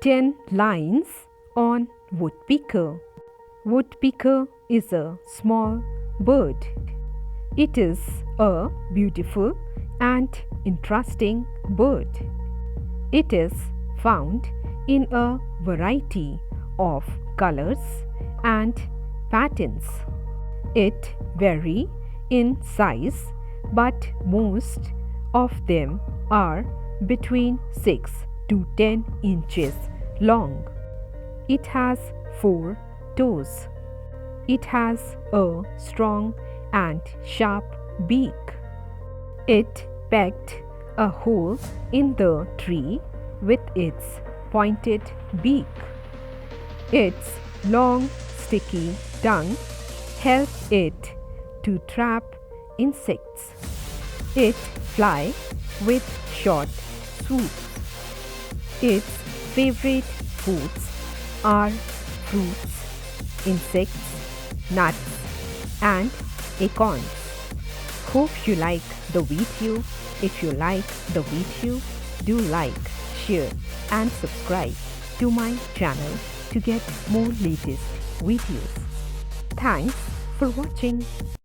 10 lines on woodpecker. Woodpecker is a small bird. It is a beautiful and interesting bird. It is found in a variety of colors and patterns. It varies in size, but most of them are between 6 to 10 inches long. It has 4 toes. It has a strong and sharp beak. It pecked a hole in the tree with its pointed beak. Its long, sticky tongue helps it to trap insects. It flies with short swoops. Its favorite foods are fruits, insects, nuts, and acorns. Hope you like the video. If you like the video, do like, share and subscribe to my channel to get more latest videos. Thanks for watching.